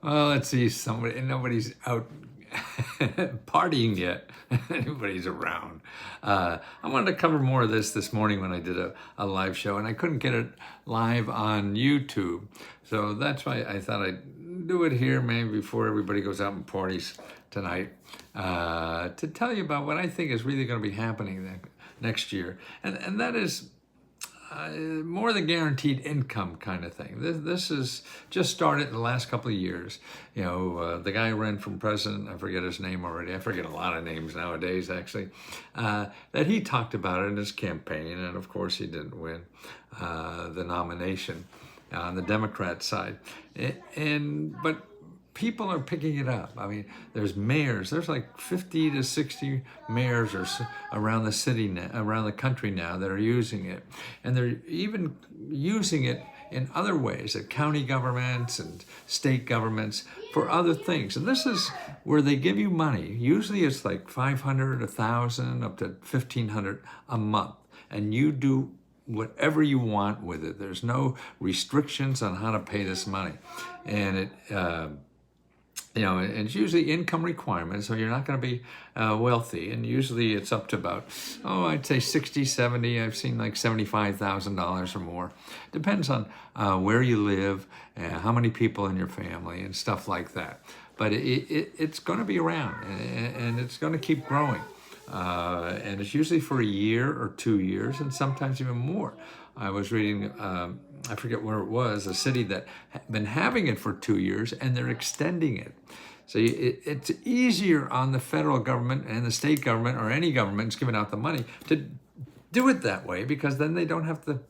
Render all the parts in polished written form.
Well, let's see. Nobody's out partying yet. Nobody's around. I wanted to cover more of this morning when I did a live show, and I couldn't get it live on YouTube. So that's why I thought I'd do it here, maybe before everybody goes out and parties tonight, to tell you about what I think is really going to be happening next year. And that is more the guaranteed income kind of thing. This is just started in the last couple of years. You know, the guy who ran for president, I forget his name already. I forget a lot of names nowadays, actually. That he talked about it in his campaign, and of course he didn't win the nomination on the Democrat side. But people are picking it up. I mean, there's mayors. There's like 50 to 60 mayors around the city, around the country now that are using it, and they're even using it in other ways at county governments and state governments for other things. And this is where they give you money. Usually, it's like 500, 1,000, up to 1,500 a month, and you do whatever you want with it. There's no restrictions on how to pay this money, and it's usually income requirements, so you're not going to be wealthy. And usually it's up to about, I'd say 60, 70. I've seen like $75,000 or more. Depends on where you live, how many people in your family, and stuff like that. But it's going to be around, and it's going to keep growing. And it's usually for a year or 2 years, and sometimes even more. I was reading, I forget where it was, a city that had been having it for 2 years, and they're extending it. So it's easier on the federal government and the state government, or any government that's giving out the money, to do it that way, because then they don't have to,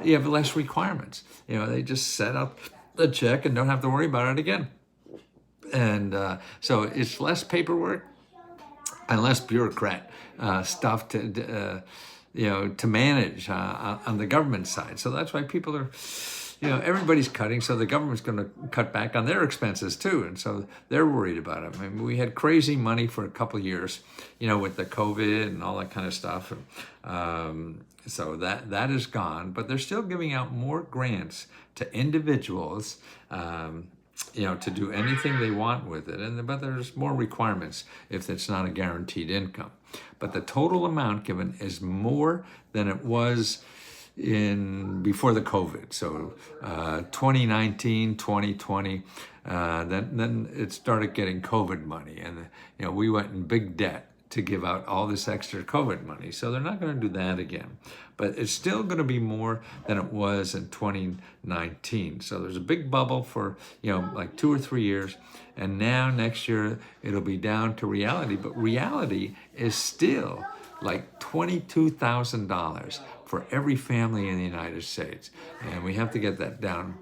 you have less requirements. They just set up the check and don't have to worry about it again. And so it's less paperwork and less bureaucrat stuff to manage on the government side. So that's why people are, everybody's cutting, so the government's going to cut back on their expenses too. And so they're worried about it. I mean, we had crazy money for a couple of years, with the COVID and all that kind of stuff. So that is gone, but they're still giving out more grants to individuals, to do anything they want with it. But there's more requirements if it's not a guaranteed income. But the total amount given is more than it was before the COVID. So 2019, 2020, then it started getting COVID money. And, we went in big debt to give out all this extra COVID money. So they're not going to do that again. But it's still going to be more than it was in 2019. So there's a big bubble for, like 2 or 3 years. And now next year, it'll be down to reality. But reality is still like $22,000 for every family in the United States. And we have to get that down.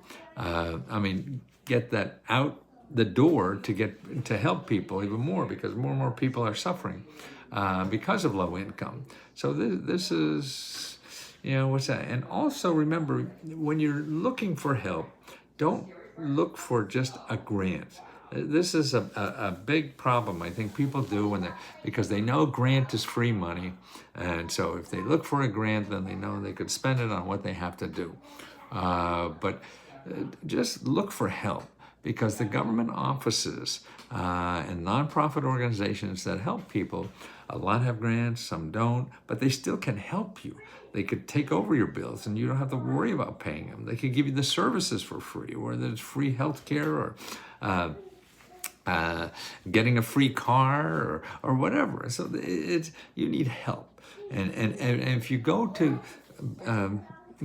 Get that out the door to help people even more, because more and more people are suffering because of low income. So this is, what's that? And also remember, when you're looking for help, don't look for just a grant. This is a big problem I think people do because they know grant is free money. And so if they look for a grant, then they know they could spend it on what they have to do. But just look for help, because the government offices and nonprofit organizations that help people, a lot have grants, some don't, but they still can help you. They could take over your bills and you don't have to worry about paying them. They could give you the services for free, whether it's free health care or getting a free car or whatever. So you need help. And if you go to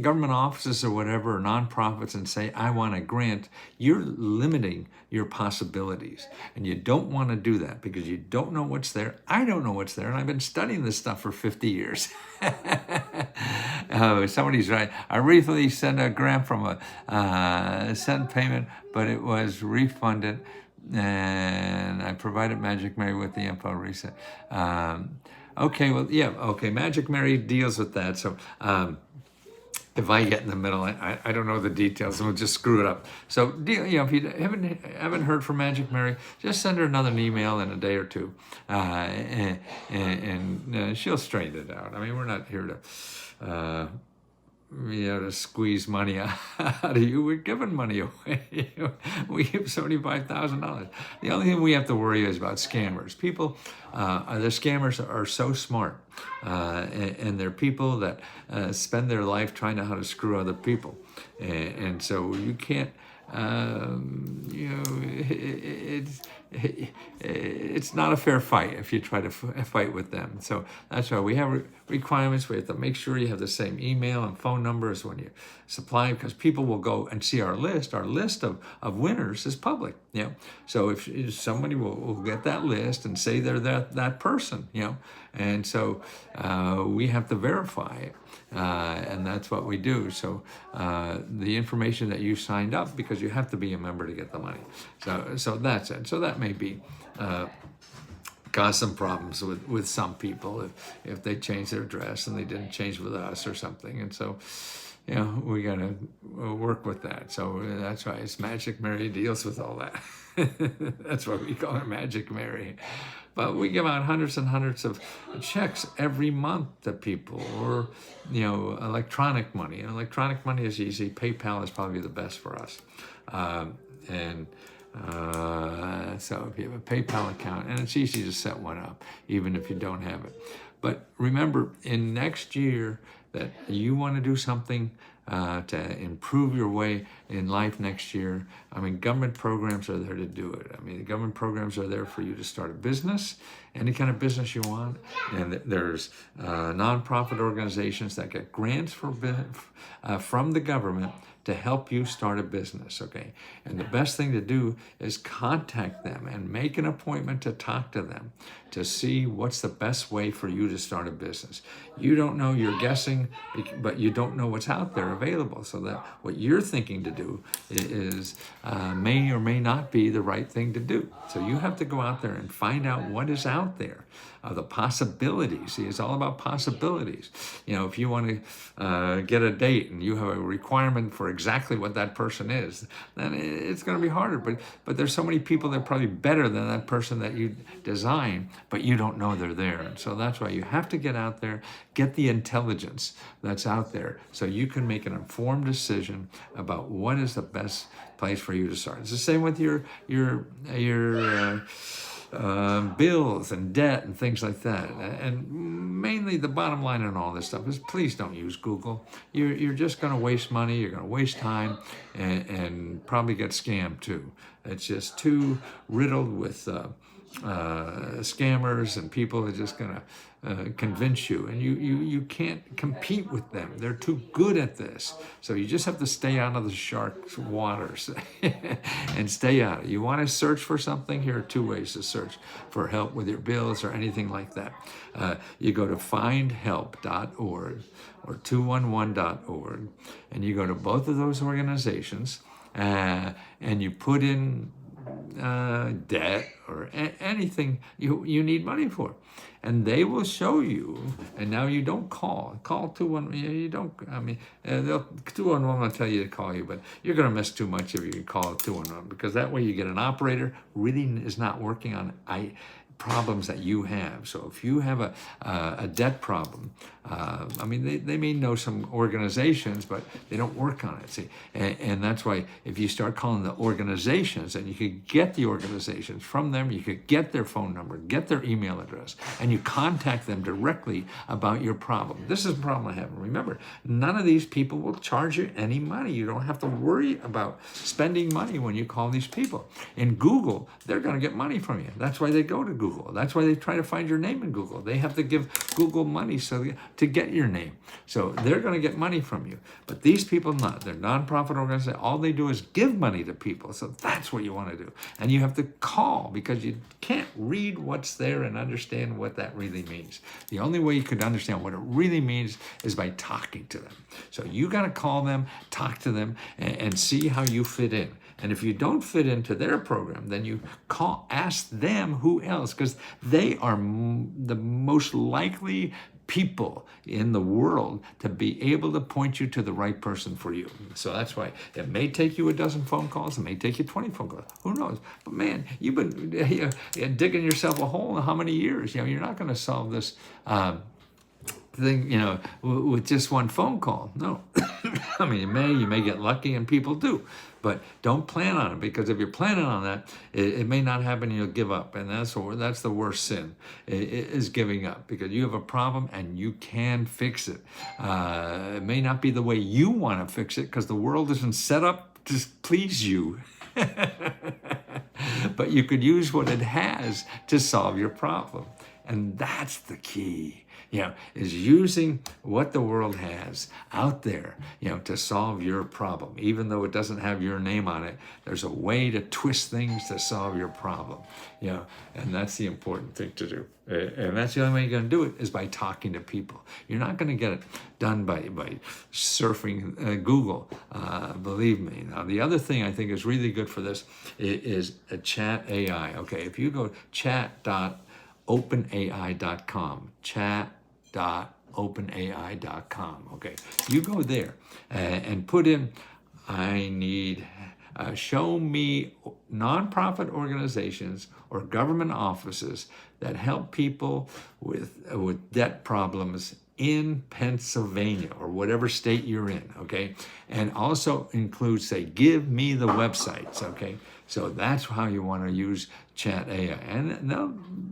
government offices or whatever, or nonprofits, and say, I want a grant, you're limiting your possibilities. And you don't want to do that, because you don't know what's there. I don't know what's there, and I've been studying this stuff for 50 years. Somebody's right. I recently sent a grant from a sent payment, but it was refunded, and I provided Magic Mary with the info recent. Magic Mary deals with that. So if I get in the middle, I don't know the details, and we'll just screw it up. So, if you haven't heard from Magic Mary, just send her another email in a day or two, and she'll straighten it out. I mean, we're not here to to squeeze money out of you. We're giving money away. We give $75,000. The only thing we have to worry is about scammers. People, the scammers are so smart, and they're people that spend their life trying to how to screw other people, and so you can't. It's not a fair fight if you try to fight with them. So that's why we have requirements. We have to make sure you have the same email and phone numbers when you supply, because people will go and see our list. Our list of winners is public. So if somebody will get that list and say they're that person, and so we have to verify it. And that's what we do. So the information that you signed up, because you have to be a member to get the money. So that's it. So that may be cause some problems with some people if they change their address and they didn't change with us or something. And so, we got to work with that. So that's why it's Magic Mary deals with all that. That's why we call her Magic Mary. But we give out hundreds and hundreds of checks every month to people, or, electronic money. And electronic money is easy. PayPal is probably the best for us. So if you have a PayPal account, and it's easy to set one up, even if you don't have it. But remember, in next year, that you want to do something to improve your way in life next year. Government programs are there to do it. The government programs are there for you to start a business, any kind of business you want. And there's nonprofit organizations that get grants from the government to help you start a business, okay? And the best thing to do is contact them and make an appointment to talk to them to see what's the best way for you to start a business. You don't know, you're guessing, but you don't know what's out there available. So that what you're thinking to do is may or may not be the right thing to do. So you have to go out there and find out what is out there. The possibilities. See, it's all about possibilities. If you want to get a date and you have a requirement for exactly what that person is, then it's going to be harder. But there's so many people that are probably better than that person that you design, but you don't know they're there. And so that's why you have to get out there, get the intelligence that's out there, so you can make an informed decision about what is the best place for you to start. It's the same with your bills and debt and things like that. And mainly the bottom line on all this stuff is, please don't use Google. You're just going to waste money, you're going to waste time, and probably get scammed too. It's just too riddled with scammers and people are just going to convince you, and you can't compete with them. They're too good at this. So you just have to stay out of the shark's waters and stay out. You want to search for something? Here are two ways to search for help with your bills or anything like that. You go to findhelp.org or 211.org, and you go to both of those organizations, and you put in debt or anything you need money for, and they will show you. And now you don't call 211. You don't. 211 will tell you to call you, but you're going to miss too much if you call 211, because that way you get an operator really is not working on problems that you have. So if you have a debt problem, they may know some organizations, but they don't work on it. See, and that's why if you start calling the organizations, and you could get the organizations from them, you could get their phone number, get their email address, and you contact them directly about your problem. This is a problem I have. Remember, none of these people will charge you any money. You don't have to worry about spending money when you call these people. In Google, they're going to get money from you. That's why they go to Google. That's why they try to find your name in Google. They have to give Google money to get your name. So they're going to get money from you. But these people not. They're nonprofit organizations. All they do is give money to people. So that's what you want to do. And you have to call, because you can't read what's there and understand what that really means. The only way you could understand what it really means is by talking to them. So you got to call them, talk to them, and see how you fit in. And if you don't fit into their program, then you ask them who else, because they are the most likely people in the world to be able to point you to the right person for you. So that's why it may take you a dozen phone calls, it may take you 20 phone calls, who knows? But man, you've been digging yourself a hole in how many years? You're not going to solve this thing, with just one phone call. No. I mean, you may get lucky, and people do, but don't plan on it, because if you're planning on that, it may not happen and you'll give up. And that's the worst sin, is giving up, because you have a problem and you can fix it. It may not be the way you want to fix it, because the world isn't set up to please you. But you could use what it has to solve your problem. And that's the key, is using what the world has out there, to solve your problem. Even though it doesn't have your name on it, there's a way to twist things to solve your problem, and that's the important thing to do. And that's the only way you're going to do it, is by talking to people. You're not going to get it done by surfing Google, believe me. Now, the other thing I think is really good for this is a chat AI. Okay, if you go chat.openai.com, chat.openai.com. Okay, you go there and put in, I need, show me nonprofit organizations or government offices that help people with debt problems in Pennsylvania or whatever state you're in, okay? And also include, say, give me the websites, okay? So that's how you want to use Chat AI, and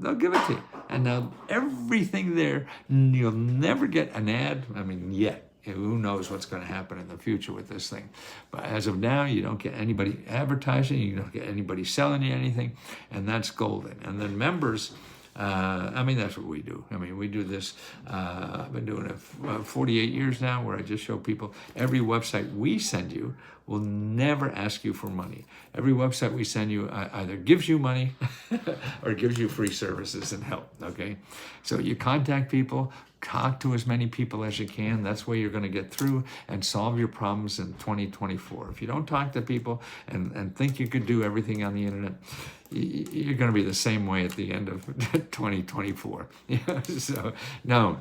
they'll give it to you. And now everything there, you'll never get an ad, yet. Who knows what's going to happen in the future with this thing. But as of now, you don't get anybody advertising, you don't get anybody selling you anything, and that's golden. And then members, that's what we do. We do this, I've been doing it 48 years now, where I just show people every website we send you will never ask you for money. Every website we send you either gives you money or gives you free services and help, okay? So you contact people, talk to as many people as you can. That's where you're going to get through and solve your problems in 2024. If you don't talk to people and think you could do everything on the internet, you're going to be the same way at the end of 2024. So no,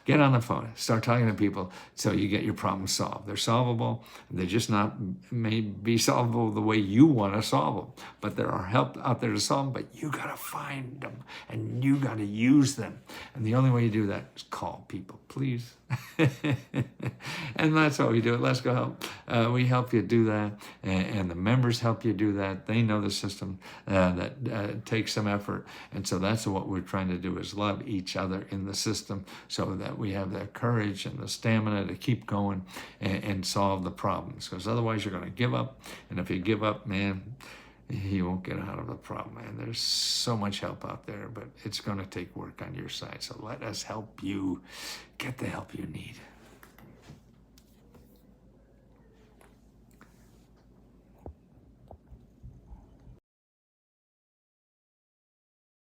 get on the phone, start talking to people so you get your problems solved. They're solvable. They're just not may be solvable the way you want to solve them, but there are help out there to solve them, but you got to find them and you got to use them. And the only way you do that is call people, please. And that's what we do at Let's Go Help. We help you do that, and the members help you do that. They know the system that takes some effort, and so that's what we're trying to do, is love each other in the system so that we have the courage and the stamina to keep going and solve the problems, because otherwise you're going to give up, and if you give up, man, you won't get out of the problem, man. There's so much help out there, but it's going to take work on your side. So let us help you get the help you need.